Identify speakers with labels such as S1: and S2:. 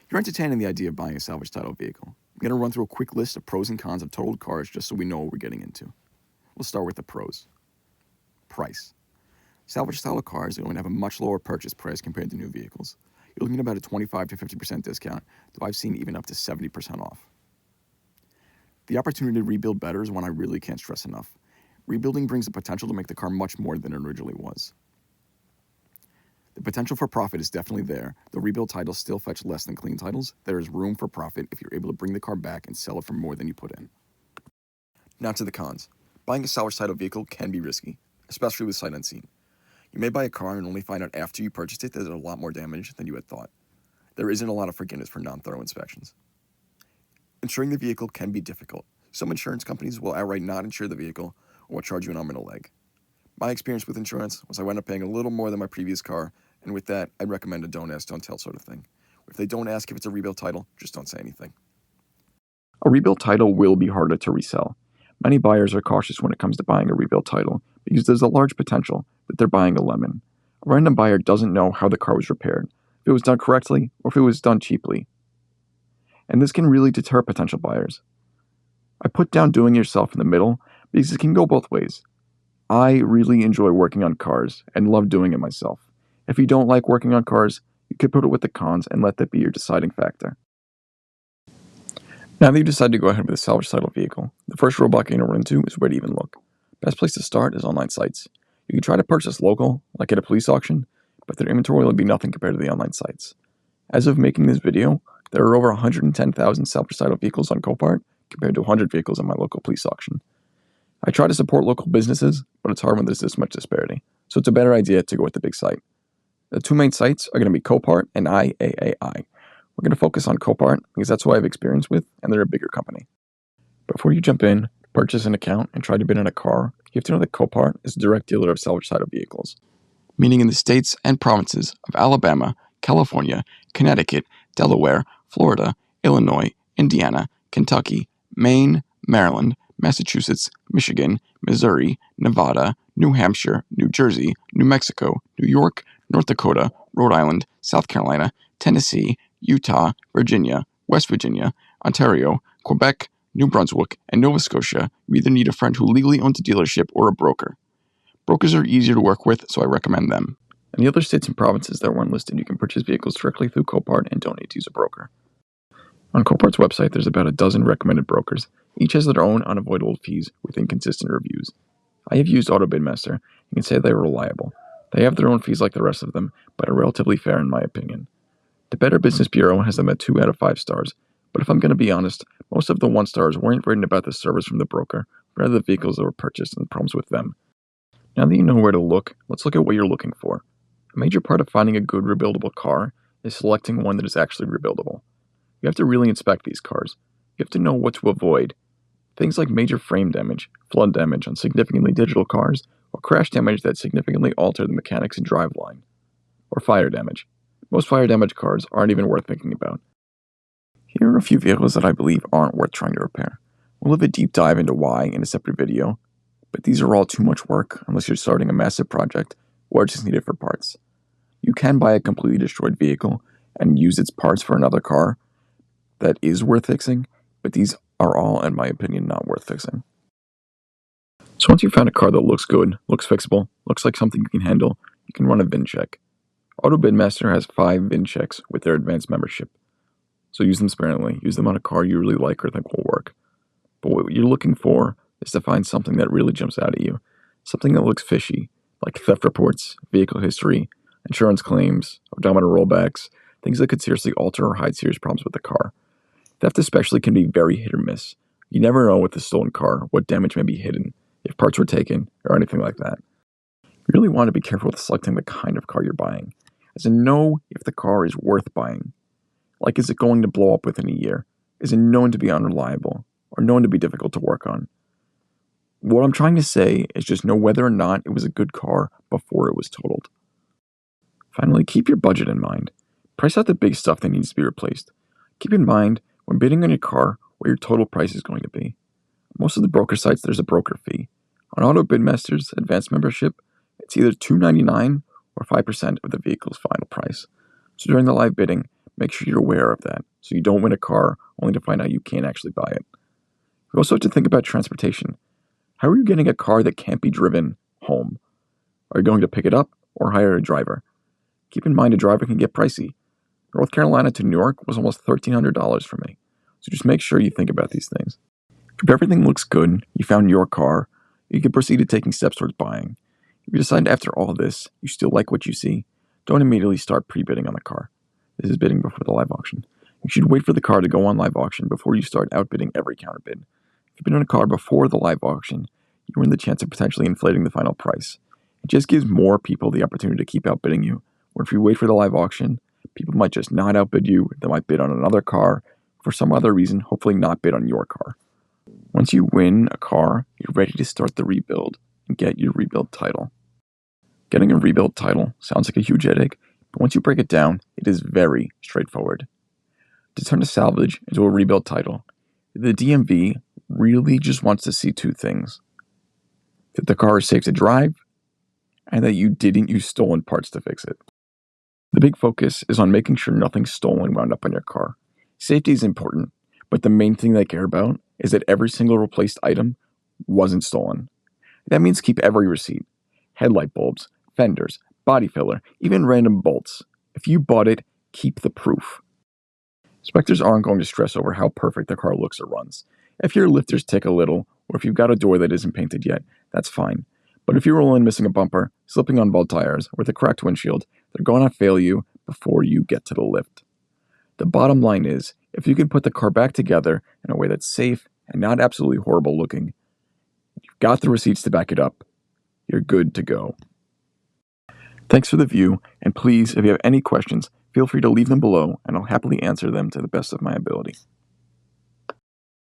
S1: You're entertaining the idea of buying a salvage title vehicle. I'm going to run through a quick list of pros and cons of totaled cars just so we know what we're getting into. We'll start with the pros. Price. Salvage title cars are going to have a much lower purchase price compared to new vehicles. You're looking at about a 25 to 50% discount, though I've seen even up to 70% off. The opportunity to rebuild better is one I really can't stress enough. Rebuilding brings the potential to make the car much more than it originally was. The potential for profit is definitely there, though rebuild titles still fetch less than clean titles. There is room for profit if you're able to bring the car back and sell it for more than you put in. Now to the cons. Buying a salvage title vehicle can be risky, especially with sight unseen. You may buy a car and only find out after you purchased it that there's a lot more damage than you had thought. There isn't a lot of forgiveness for non-thorough inspections. Insuring the vehicle can be difficult. Some insurance companies will outright not insure the vehicle or will charge you an arm and a leg. My experience with insurance was I wound up paying a little more than my previous car, and with that, I'd recommend a don't ask, don't tell sort of thing. If they don't ask if it's a rebuilt title, just don't say anything. A rebuilt title will be harder to resell. Many buyers are cautious when it comes to buying a rebuilt title because there's a large potential that they're buying a lemon. A random buyer doesn't know how the car was repaired, if it was done correctly, or if it was done cheaply. And this can really deter potential buyers. I put down doing it yourself in the middle because it can go both ways. I really enjoy working on cars and love doing it myself. If you don't like working on cars, you could put it with the cons and let that be your deciding factor. Now that you decide to go ahead with a salvage title vehicle, the first roadblock you're going to run into is where to even look. Best place to start is online sites. You can try to purchase local, like at a police auction, but their inventory will be nothing compared to the online sites. As of making this video, there are over 110,000 salvage title vehicles on Copart compared to 100 vehicles on my local police auction. I try to support local businesses, but it's hard when there's this much disparity, so it's a better idea to go with the big site. The two main sites are going to be Copart and IAAI. We're going to focus on Copart because that's who I have experience with, and they're a bigger company. Before you jump in, purchase an account, and try to bid on a car, you have to know that Copart is a direct dealer of salvage title vehicles, meaning in the states and provinces of Alabama, California, Connecticut, Delaware, Florida, Illinois, Indiana, Kentucky, Maine, Maryland, Massachusetts, Michigan, Missouri, Nevada, New Hampshire, New Jersey, New Mexico, New York, North Dakota, Rhode Island, South Carolina, Tennessee, Utah, Virginia, West Virginia, Ontario, Quebec, New Brunswick, and Nova Scotia, you either need a friend who legally owns a dealership or a broker. Brokers are easier to work with, so I recommend them. In the other states and provinces that weren't listed, you can purchase vehicles directly through Copart and don't need to use a broker. On Copart's website, there's about a dozen recommended brokers. Each has their own unavoidable fees with inconsistent reviews. I have used AutoBidmaster and can say they are reliable. They have their own fees like the rest of them, but are relatively fair in my opinion. The Better Business Bureau has them at 2 out of 5 stars, but if I'm going to be honest, most of the 1 stars weren't written about the service from the broker, rather the vehicles that were purchased and the problems with them. Now that you know where to look, let's look at what you're looking for. A major part of finding a good rebuildable car is selecting one that is actually rebuildable. You have to really inspect these cars. You have to know what to avoid. Things like major frame damage, flood damage on significantly digital cars, or crash damage that significantly alter the mechanics and driveline, or fire damage. Most fire damage cars aren't even worth thinking about. Here are a few vehicles that I believe aren't worth trying to repair. We'll have a deep dive into why in a separate video, but these are all too much work unless you're starting a massive project or just need it for parts. You can buy a completely destroyed vehicle and use its parts for another car that is worth fixing, but these are all, in my opinion, not worth fixing. So once you've found a car that looks good, looks fixable, looks like something you can handle, you can run a VIN check. AutoBidmaster has 5 VIN checks with their advanced membership, so use them sparingly. Use them on a car you really like or think will work. But what you're looking for is to find something that really jumps out at you, something that looks fishy, like theft reports, vehicle history, insurance claims, odometer rollbacks, things that could seriously alter or hide serious problems with the car. Theft especially can be very hit or miss. You never know with a stolen car what damage may be hidden, if parts were taken, or anything like that. You really want to be careful with selecting the kind of car you're buying, as in know if the car is worth buying. Like, is it going to blow up within a year? Is it known to be unreliable, or known to be difficult to work on? What I'm trying to say is just know whether or not it was a good car before it was totaled. Finally, keep your budget in mind. Price out the big stuff that needs to be replaced. Keep in mind, when bidding on your car, what your total price is going to be. Most of the broker sites, there's a broker fee. On AutoBidmaster's advanced membership, it's either $2.99 or 5% of the vehicle's final price. So during the live bidding, Make sure you're aware of that, so you don't win a car only to find out you can't actually buy it. You also have to think about transportation. How are you getting a car that can't be driven home? Are you going to pick it up or hire a driver? Keep in mind a driver can get pricey. North Carolina to New York was almost $1,300 for me, so just make sure you think about these things. If everything looks good, you found your car, you can proceed to taking steps towards buying. If you decide after all this you still like what you see, don't immediately start pre-bidding on the car. This is bidding before the live auction. You should wait for the car to go on live auction before you start outbidding every counterbid. If you bid on a car before the live auction, you run the chance of potentially inflating the final price. It just gives more people the opportunity to keep outbidding you, or if you wait for the live auction, people might just not outbid you, they might bid on another car, for some other reason, hopefully not bid on your car. Once you win a car, you're ready to start the rebuild and get your rebuild title. Getting a rebuild title sounds like a huge headache, but once you break it down, it is very straightforward. To turn a salvage into a rebuild title, the DMV really just wants to see two things: that the car is safe to drive, and that you didn't use stolen parts to fix it. The big focus is on making sure nothing stolen wound up on your car. Safety is important, but the main thing they care about is that every single replaced item wasn't stolen. That means keep every receipt: headlight bulbs, fenders, body filler, even random bolts. If you bought it, keep the proof. Inspectors aren't going to stress over how perfect the car looks or runs. If your lifters tick a little, or if you've got a door that isn't painted yet, that's fine. But if you roll in missing a bumper, slipping on bald tires, or with a cracked windshield, they're going to fail you before you get to the lift. The bottom line is, if you can put the car back together in a way that's safe and not absolutely horrible looking, you've got the receipts to back it up, you're good to go. Thanks for the view, and please, if you have any questions, feel free to leave them below, and I'll happily answer them to the best of my ability.